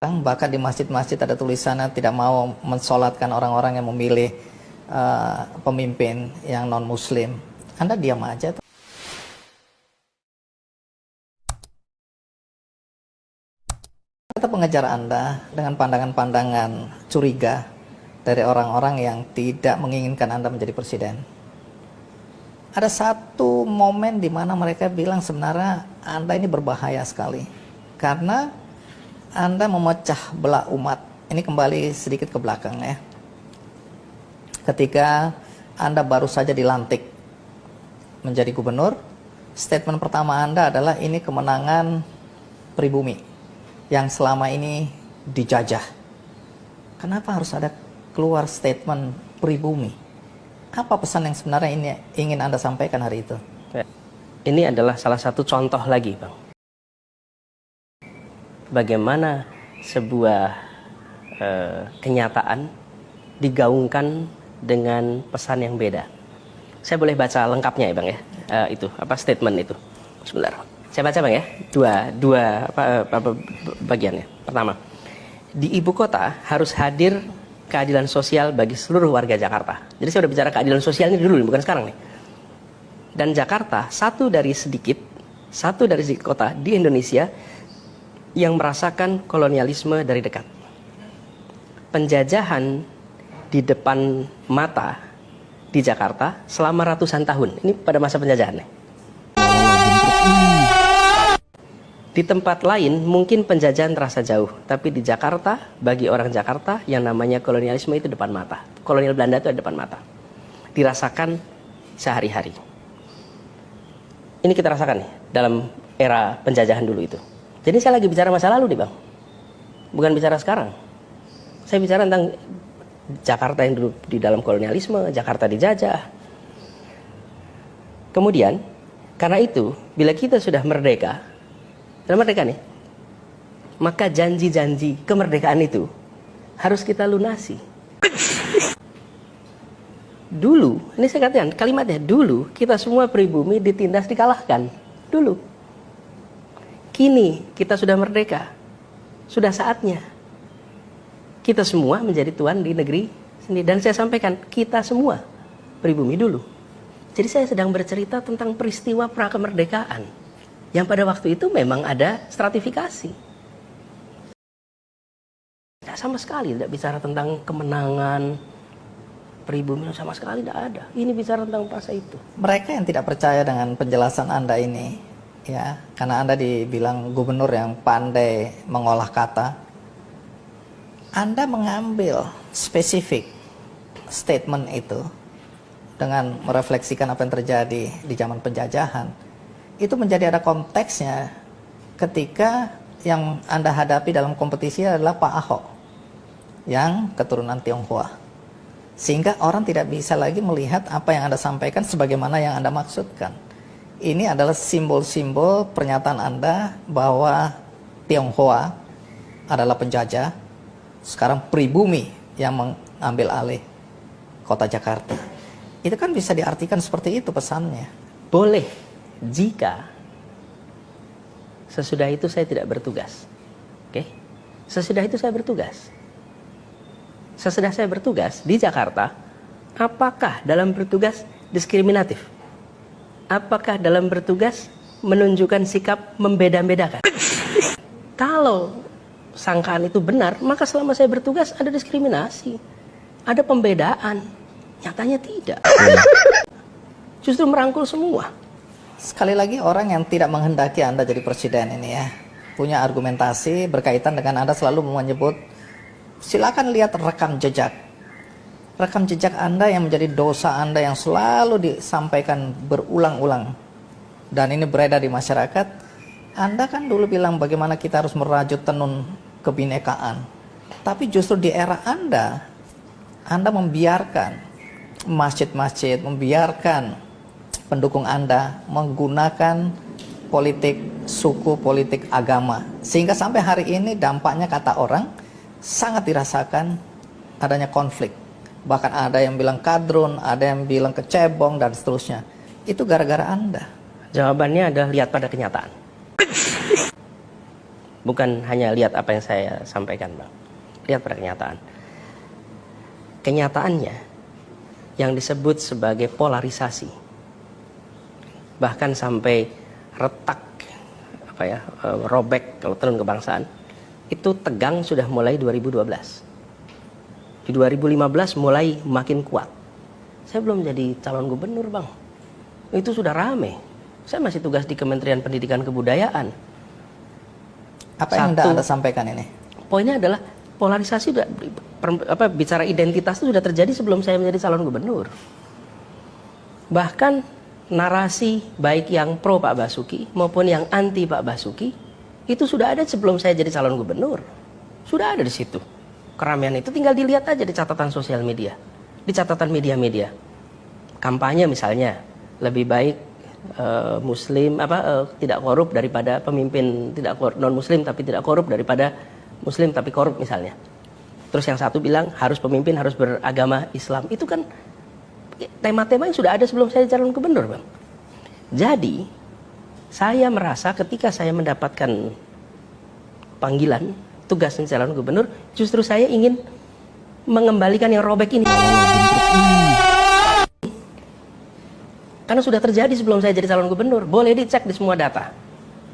Bahkan di masjid-masjid ada tulisannya tidak mau mensolatkan orang-orang yang memilih pemimpin yang non-muslim. Anda diam aja. Tetap mengejar Anda dengan pandangan-pandangan curiga dari orang-orang yang tidak menginginkan Anda menjadi presiden. Ada satu momen di mana mereka bilang sebenarnya Anda ini berbahaya sekali. Karena Anda memecah belah umat. Ini kembali sedikit ke belakang ya. Ketika Anda baru saja dilantik menjadi gubernur, statement pertama Anda adalah ini kemenangan pribumi yang selama ini dijajah. Kenapa harus ada keluar statement pribumi? Apa pesan yang sebenarnya ini ingin Anda sampaikan hari itu? Ini adalah salah satu contoh lagi, Bang. Bagaimana sebuah kenyataan digaungkan dengan pesan yang beda. Saya boleh baca lengkapnya ya, Bang ya? Itu apa statement itu? Sebentar. Saya baca, Bang ya. Dua bagiannya. Pertama, di ibu kota harus hadir keadilan sosial bagi seluruh warga Jakarta. Jadi saya udah bicara keadilan sosialnya dulu, bukan sekarang nih. Dan Jakarta satu dari sedikit kota di Indonesia yang merasakan kolonialisme dari dekat. Penjajahan di depan mata di Jakarta selama ratusan tahun. Ini pada masa penjajahan. Di tempat lain mungkin penjajahan terasa jauh, tapi di Jakarta, bagi orang Jakarta yang namanya kolonialisme itu depan mata. Kolonial Belanda itu ada depan mata. Dirasakan sehari-hari. Ini kita rasakan nih dalam era penjajahan dulu itu. Jadi saya lagi bicara masa lalu nih, Bang. Bukan bicara sekarang. Saya bicara tentang Jakarta yang dulu di dalam kolonialisme, Jakarta dijajah. Kemudian, karena itu, bila kita sudah merdeka nih, maka janji-janji kemerdekaan itu harus kita lunasi. Dulu, ini saya katakan kalimatnya, dulu kita semua pribumi ditindas dikalahkan. Dulu. Kini kita sudah merdeka, sudah saatnya kita semua menjadi tuan di negeri sendiri. Dan saya sampaikan, kita semua pribumi dulu. Jadi saya sedang bercerita tentang peristiwa prakemerdekaan yang pada waktu itu memang ada stratifikasi. Tidak sama sekali tidak bicara tentang kemenangan pribumi, sama sekali tidak ada. Ini bicara tentang masa itu. Mereka yang tidak percaya dengan penjelasan Anda ini, ya, karena Anda dibilang gubernur yang pandai mengolah kata, Anda mengambil spesifik statement itu dengan merefleksikan apa yang terjadi di zaman penjajahan. Itu menjadi ada konteksnya ketika yang Anda hadapi dalam kompetisi adalah Pak Ahok yang keturunan Tionghoa. Sehingga orang tidak bisa lagi melihat apa yang Anda sampaikan sebagaimana yang Anda maksudkan. Ini adalah simbol-simbol pernyataan Anda bahwa Tionghoa adalah penjajah, sekarang pribumi yang mengambil alih kota Jakarta. Itu kan bisa diartikan seperti itu pesannya. Boleh, jika sesudah itu saya tidak bertugas. Oke? Sesudah itu saya bertugas. Sesudah saya bertugas di Jakarta, apakah dalam bertugas diskriminatif? Apakah dalam bertugas menunjukkan sikap membeda-bedakan? Kalau sangkaan itu benar, maka selama saya bertugas ada diskriminasi, ada pembedaan. Nyatanya tidak. Justru merangkul semua. Sekali lagi orang yang tidak menghendaki Anda jadi presiden ini ya, punya argumentasi berkaitan dengan Anda selalu menyebut, silakan lihat rekam jejak. Rekam jejak Anda yang menjadi dosa Anda yang selalu disampaikan berulang-ulang. Dan ini beredar di masyarakat. Anda kan dulu bilang bagaimana kita harus merajut tenun kebinekaan. Tapi justru di era Anda membiarkan masjid-masjid, membiarkan pendukung Anda menggunakan politik suku, politik agama. Sehingga sampai hari ini dampaknya kata orang sangat dirasakan adanya konflik. Bahkan ada yang bilang kadrun, ada yang bilang kecebong, dan seterusnya. Itu gara-gara Anda. Jawabannya adalah lihat pada kenyataan. Bukan hanya lihat apa yang saya sampaikan, Bang. Lihat pada kenyataan. Kenyataannya yang disebut sebagai polarisasi, bahkan sampai retak, robek kalau turun kebangsaan, itu tegang sudah mulai 2012. Di 2015 mulai makin kuat. Saya belum jadi calon gubernur, Bang. Itu sudah rame. Saya masih tugas di Kementerian Pendidikan Kebudayaan. Apa yang Anda sampaikan ini? Poinnya adalah polarisasi sudah, bicara identitas itu sudah terjadi sebelum saya menjadi calon gubernur. Bahkan narasi baik yang pro Pak Basuki maupun yang anti Pak Basuki itu sudah ada sebelum saya jadi calon gubernur. Sudah ada di situ. Keramaian itu tinggal dilihat aja di catatan sosial media, di catatan media-media. Kampanye misalnya, lebih baik Muslim tidak korup daripada pemimpin tidak non Muslim tapi tidak korup daripada Muslim tapi korup misalnya. Terus yang satu bilang harus pemimpin harus beragama Islam. Itu kan tema-tema yang sudah ada sebelum saya calon gubernur, Bang. Jadi saya merasa ketika saya mendapatkan panggilan tugas calon gubernur, justru saya ingin mengembalikan yang robek ini. Karena sudah terjadi sebelum saya jadi calon gubernur. Boleh dicek di semua data.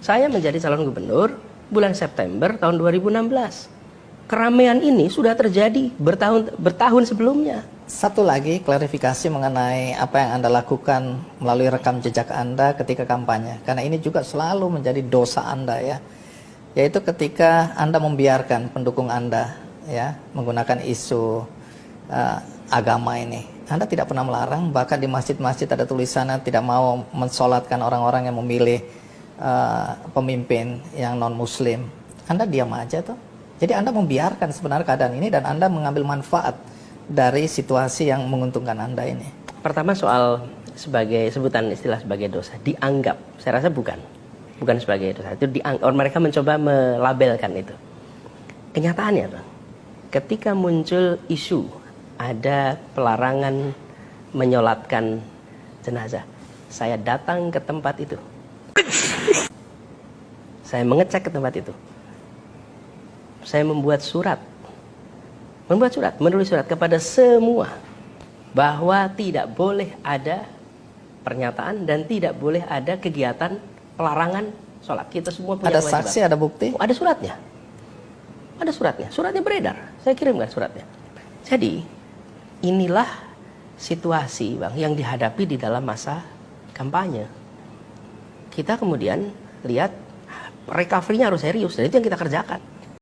Saya menjadi calon gubernur bulan September tahun 2016. Keramaian ini sudah terjadi bertahun sebelumnya. Satu lagi klarifikasi mengenai apa yang Anda lakukan melalui rekam jejak Anda ketika kampanye. Karena ini juga selalu menjadi dosa Anda ya. Yaitu ketika Anda membiarkan pendukung Anda ya menggunakan isu agama ini. Anda tidak pernah melarang, bahkan di masjid-masjid ada tulisannya tidak mau mensolatkan orang-orang yang memilih pemimpin yang non-muslim. Anda diam aja tuh. Jadi Anda membiarkan sebenarnya keadaan ini dan Anda mengambil manfaat dari situasi yang menguntungkan Anda ini. Pertama soal sebagai sebutan istilah sebagai dosa, dianggap. Saya rasa bukan sebagai dosa. Itu dianggap, mereka mencoba melabelkan itu. Kenyataannya, Bang, ketika muncul isu ada pelarangan menyolatkan jenazah, saya datang ke tempat itu. Saya mengecek ke tempat itu. Saya menulis surat kepada semua bahwa tidak boleh ada pernyataan dan tidak boleh ada kegiatan pelarangan sholat. Kita semua punya ada kewajiban. Saksi, ada bukti? Oh, ada suratnya. Ada suratnya. Suratnya beredar. Saya kirimkan suratnya. Jadi inilah situasi, Bang, yang dihadapi di dalam masa kampanye. Kita kemudian lihat recovery-nya harus serius, dan itu yang kita kerjakan.